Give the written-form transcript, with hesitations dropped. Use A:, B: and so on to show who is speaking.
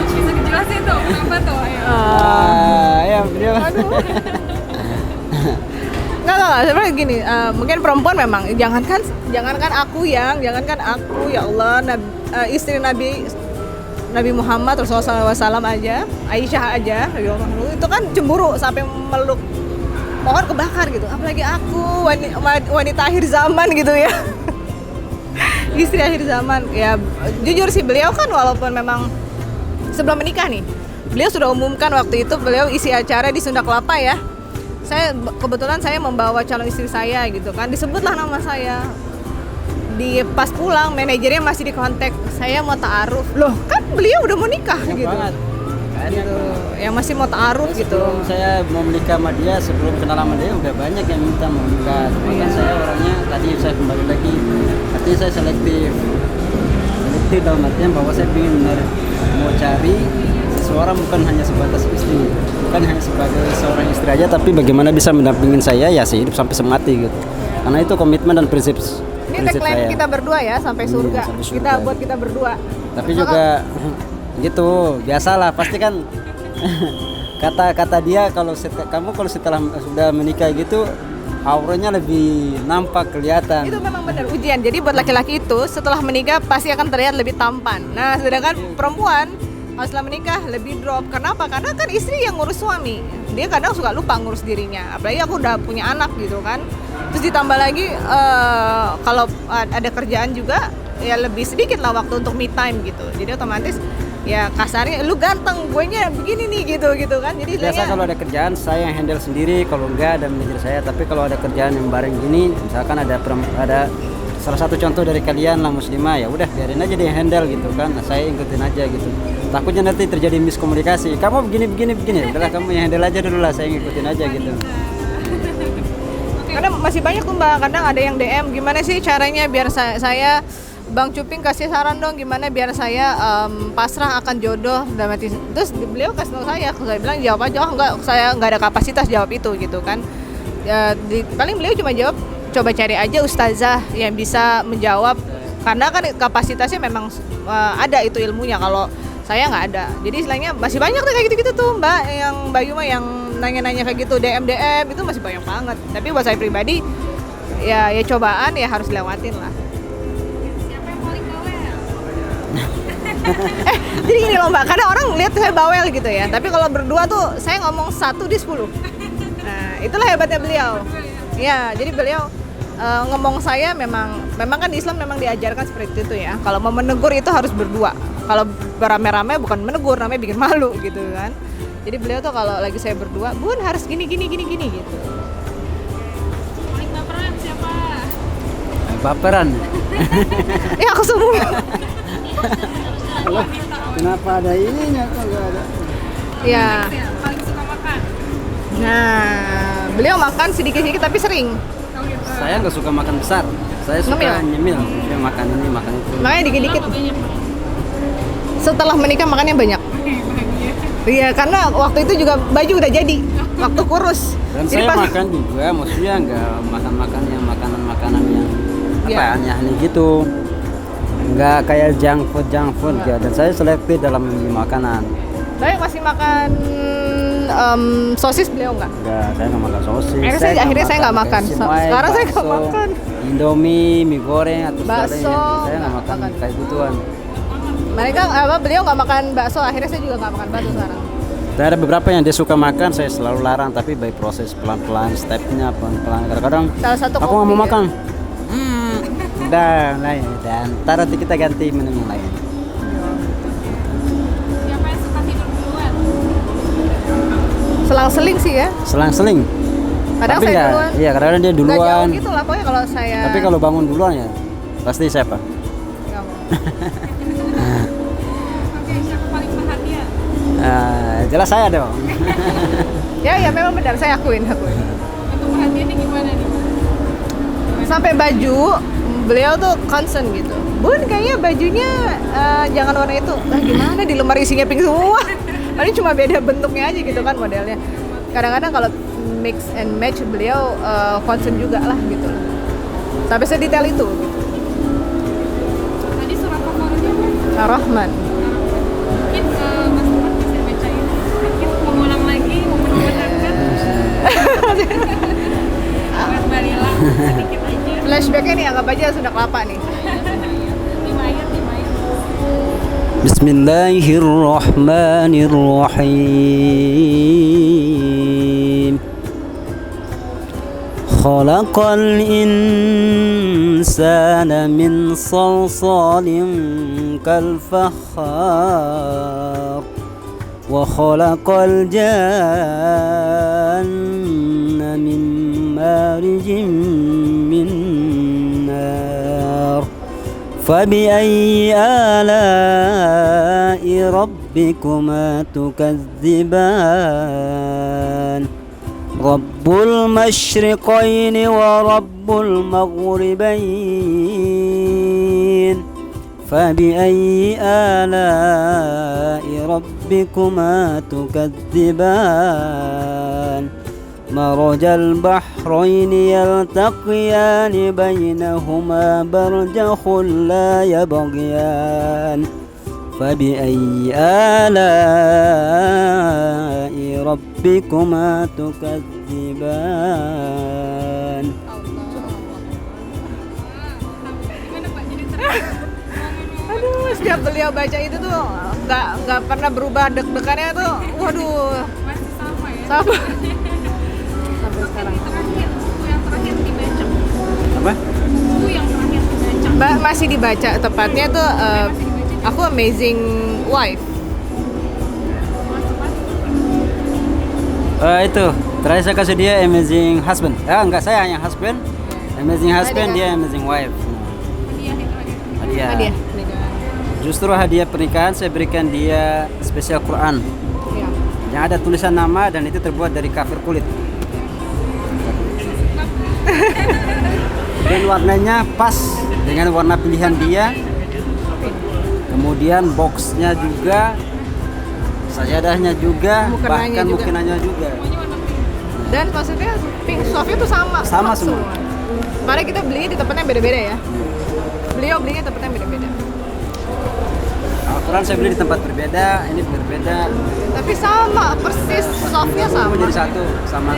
A: Bisa dijelasin tuh kenapa tuh? Ayo.
B: Ya beliau.
C: Enggak, sebenarnya gini, mungkin perempuan memang jangankan aku ya Allah, istri Nabi Muhammad Rasulullah SAW aja, Aisyah aja, itu kan cemburu sampai meluk pohon kebakar gitu, apalagi aku wanita akhir zaman gitu ya. Istri akhir zaman ya. Jujur sih, beliau kan walaupun memang sebelum menikah nih, beliau sudah umumkan waktu itu, beliau isi acara di Sunda Kelapa ya. Kebetulan saya membawa calon istri saya gitu kan, disebutlah nama saya. Pas pulang manajernya masih di kontak, saya mau ta'aruf. Loh, kan beliau udah mau nikah
B: Banyak
C: gitu.
B: banget.
C: Gitu. Yang masih mau ta'aruf gitu.
B: Sebelum saya mau menikah sama dia, sebelum kenal sama dia udah banyak yang minta mau nikah. Cuma kan saya orangnya, tadi saya kembali lagi, artinya saya selektif dalam artian bahwa saya ingin mau cari seseorang bukan hanya sebatas istri, bukan hanya sebagai seorang istri aja, tapi bagaimana bisa mendampingin saya ya sehidup sampai semati gitu. Karena itu komitmen dan prinsip
C: Ini tagline
B: saya.
C: kita berdua ya, sampai surga.
B: Sampai surga.
C: Kita buat kita berdua.
B: Tapi juga gitu, biasalah pasti kan kata dia kalau setelah sudah menikah gitu auranya lebih nampak, kelihatan.
C: Itu memang benar ujian. Jadi buat laki-laki itu setelah menikah pasti akan terlihat lebih tampan. Nah, sedangkan perempuan setelah menikah lebih drop. Kenapa? Karena kan istri yang ngurus suami. Dia kadang suka lupa ngurus dirinya. Apalagi aku udah punya anak gitu kan. Terus ditambah lagi kalau ada kerjaan juga ya lebih sedikit lah waktu untuk me time gitu. Jadi otomatis ya kasarnya lu ganteng, guenya begini nih gitu kan. Jadi
B: Biasa kalau ada kerjaan saya yang handle sendiri, kalau enggak ada manajer saya. Tapi kalau ada kerjaan yang bareng gini, misalkan ada salah satu contoh dari kalian lah muslimah, ya udah biarin aja dia handle gitu kan. Nah, saya ikutin aja gitu. Takutnya nanti terjadi miskomunikasi. Kamu begini. Udahlah kamu yang handle aja dulu lah, saya ngikutin aja gitu.
C: Karena masih banyak tuh Mbak, kadang ada yang DM, gimana sih caranya biar saya Bang Cuping kasih saran dong gimana biar saya pasrah akan jodoh dalam hati. Terus beliau kasih tahu saya bilang jawab aja, enggak, saya enggak ada kapasitas jawab itu gitu kan. Paling beliau cuma jawab coba cari aja ustazah yang bisa menjawab, karena kan kapasitasnya memang ada itu ilmunya, kalau saya nggak ada. Jadi istilahnya masih banyak tuh kayak gitu-gitu tuh Mbak, yang Mbak Yuma yang nanya-nanya kayak gitu, DM itu masih banyak banget. Tapi buat saya pribadi ya cobaan ya harus dilewatin lah.
A: Siapa yang paling bawel?
C: Jadi gini loh Mbak, kadang orang lihat saya bawel gitu ya, tapi kalau berdua tuh saya ngomong 1 di 10. Nah, itulah hebatnya beliau. Ya, jadi beliau ngomong saya memang kan di Islam memang diajarkan seperti itu ya. Kalau mau menegur itu harus berdua. Kalau beramai-ramai bukan menegur, namanya bikin malu gitu kan. Jadi beliau tuh kalau lagi saya berdua, Bun harus gini gitu.
A: Paling baperan siapa?
B: Baperan.
C: Ya aku semua.
B: Loh, kenapa ada ininya kok nggak ada?
C: Ya.
A: Paling suka makan?
C: Nah, beliau makan sedikit-sedikit tapi sering.
A: Oh gitu.
B: Saya nggak suka makan besar. Saya suka nyemil. Saya makan ini, makan itu.
C: Makanya dikit-dikit.
A: Kenapa banyak?
C: Setelah menikah makannya banyak. Iya, karena waktu itu juga baju udah jadi, waktu kurus.
B: Dan
C: jadi
B: saya makan juga, maksudnya nggak makan yang makanan yang apa aneh gitu. Nggak kayak junk food ya. Dan saya selektif dalam memilih makanan.
C: Saya masih makan sosis, beliau nggak?
B: Enggak, saya nggak makan sosis.
C: Akhirnya saya nggak makan. Sekarang saya nggak makan.
B: Indomie, mie goreng atau
C: bakso,
B: saya nggak makan kayak gituan.
C: Beliau nggak makan bakso, akhirnya saya juga nggak makan bakso sekarang.
B: Dan ada beberapa yang dia suka makan, saya selalu larang, tapi by proses pelan-pelan, stepnya pelan-pelan. Kadang-kadang aku nggak mau makan. Udah, lain. Dan ntar nanti kita ganti menu yang lain.
A: Siapa yang suka tidur duluan?
C: Selang-seling sih ya.
B: Selang-seling.
C: Kadang
B: Tapi
C: saya
B: nggak,
C: duluan.
B: iya kadang-kadang dia
C: Nggak
B: duluan.
C: jauh gitu lah pokoknya kalau saya.
B: Tapi kalau bangun duluan ya, pasti siapa?
C: Nggak mau.
A: Oke, siapa paling perhatian?
B: Jelas saya dong.
C: Ya memang benar, saya akuin.
A: Untuk perhatiannya gimana nih?
C: Sampai baju beliau tuh concern gitu. Bun kayaknya bajunya jangan warna itu. Lah gimana, di lemari isinya pink semua. Ini cuma beda bentuknya aja gitu kan modelnya. Kadang-kadang kalau mix and match beliau concern juga lah gitu. Sampai sedetail itu gitu.
A: Tadi surat favoritnya apa?
C: Ar-Rahman.
A: Mungkin Mas Ahmad bisa bacain sedikit, mengulang lagi, menerangkan. Buat Mbak Lila sedikit aja.
C: Flashbacknya nih anggap aja sudah kelapa nih.
A: 5 ayat, 5 ayat.
B: Bismillahirrahmanirrahim. Khalaqal insana min salsalin kal fakhar wa khalaqal janna min marijin min nar. فبأي آلاء ربكما تكذبان رب المشرقين ورب المغربين فبأي آلاء ربكما تكذبان مرج البحرين يلتقيان بينهما برزخ لا يبغيان فبأي آلاء ربكما تكذبان.
A: Gimana Pak? Jadi terus
C: Aduh, setiap beliau baca itu tuh nggak pernah berubah deg-degannya tuh. Waduh,
A: masih sama ya.
C: sama. Sampai
A: Yang
C: sekarang.
A: terakhir, buku yang terakhir dibaca.
B: Apa?
A: Buku yang terakhir dibaca.
C: Masih dibaca tepatnya tuh aku Amazing Wife.
B: Itu terakhir saya kasih dia Amazing Husband. Enggak, saya hanya Husband. Amazing Husband, dia Amazing Wife.
A: Hadiah yang terakhir.
B: Hadiah.
C: Hadiah.
B: Justru hadiah pernikahan saya berikan dia spesial Quran
C: Iya.
B: yang ada tulisan nama dan itu terbuat dari kafir kulit. Dan warnanya pas dengan warna pilihan dia. Kemudian boxnya juga, sajadahnya juga,
C: Mukenanya
B: bahkan
C: juga.
B: mukenanya juga.
A: Semuanya warna pink.
C: Dan maksudnya pink softnya tuh sama.
B: Sama semua.
C: Kemarin kita beli di tempatnya beda-beda ya. Beliau belinya tempatnya beda-beda.
B: Al-Quran saya beli di tempat berbeda, ini berbeda.
C: Tapi sama persis softnya sama.
B: Semua jadi satu, sama.